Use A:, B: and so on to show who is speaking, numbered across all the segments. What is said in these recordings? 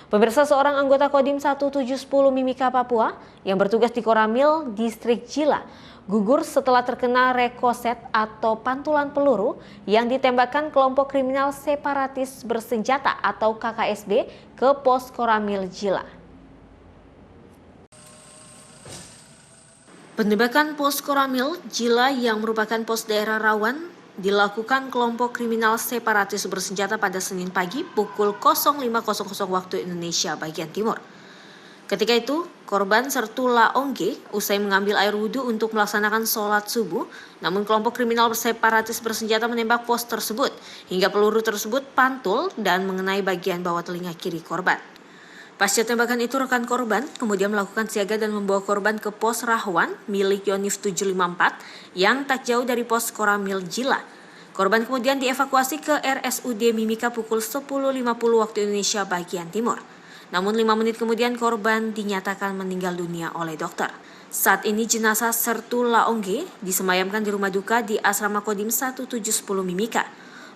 A: Pemirsa, seorang anggota Kodim 1710 Mimika Papua yang bertugas di Koramil, Distrik Jila, gugur setelah terkena rekoset atau pantulan peluru yang ditembakkan kelompok kriminal separatis bersenjata atau KKSB ke pos Koramil Jila. Penembakan pos Koramil Jila yang merupakan pos daerah rawan dilakukan kelompok kriminal separatis bersenjata pada Senin pagi pukul 05.00 waktu Indonesia bagian timur. Ketika itu, korban Sertula Ongge usai mengambil air wudhu untuk melaksanakan sholat subuh, namun kelompok kriminal separatis bersenjata menembak pos tersebut hingga peluru tersebut pantul dan mengenai bagian bawah telinga kiri korban. Pasca tembakan itu, rekan korban kemudian melakukan siaga dan membawa korban ke pos Rahwan milik Yonif 754 yang tak jauh dari pos Koramil Jila. Korban kemudian dievakuasi ke RSUD Mimika pukul 10.50 waktu Indonesia bagian timur. Namun 5 menit kemudian korban dinyatakan meninggal dunia oleh dokter. Saat ini jenazah Sertula Ongge disemayamkan di rumah duka di Asrama Kodim 1710 Mimika.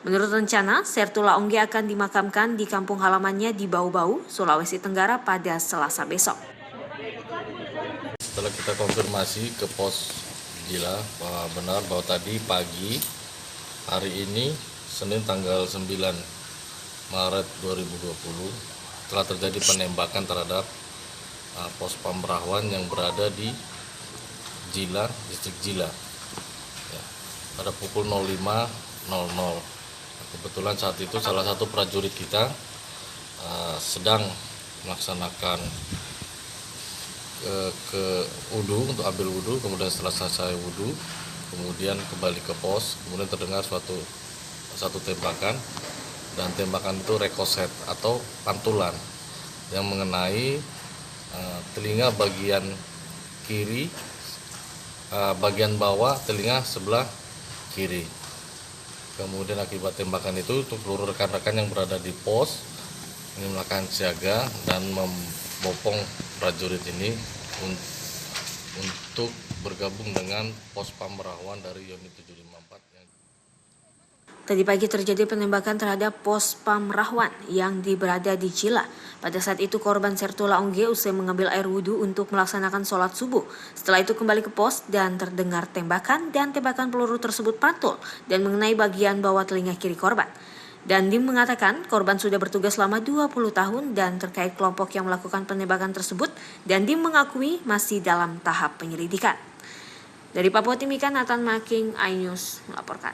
A: Menurut rencana, Sertula Ongge akan dimakamkan di kampung halamannya di Bau-Bau, Sulawesi Tenggara pada Selasa besok.
B: Setelah kita konfirmasi ke pos Jila bahwa benar bahwa tadi pagi hari ini Senin tanggal 9 Maret 2020 telah terjadi penembakan terhadap pos Pamrahwan yang berada di Jila, distrik Jila ya, pada pukul 05.00. Kebetulan saat itu salah satu prajurit kita sedang melaksanakan ke wudhu untuk ambil wudhu, kemudian setelah selesai wudhu kemudian kembali ke pos, kemudian terdengar satu tembakan, dan tembakan itu rekoset atau pantulan yang mengenai telinga bagian kiri, bagian bawah telinga sebelah kiri. Kemudian akibat tembakan itu seluruh rekan-rekan yang berada di pos ini melakukan siaga dan membopong prajurit ini untuk bergabung dengan pos Pamrahwan dari Yonif 754.
A: Tadi pagi terjadi penembakan terhadap pos Pamrahwan yang berada di Jila. Pada saat itu korban Sertula Ongge usai mengambil air wudhu untuk melaksanakan sholat subuh. Setelah itu kembali ke pos dan terdengar tembakan peluru tersebut pantul dan mengenai bagian bawah telinga kiri korban. Dandim mengatakan korban sudah bertugas selama 20 tahun dan terkait kelompok yang melakukan penembakan tersebut, Dandim mengakui masih dalam tahap penyelidikan. Dari Papua Timika, Nathan Making, iNews melaporkan.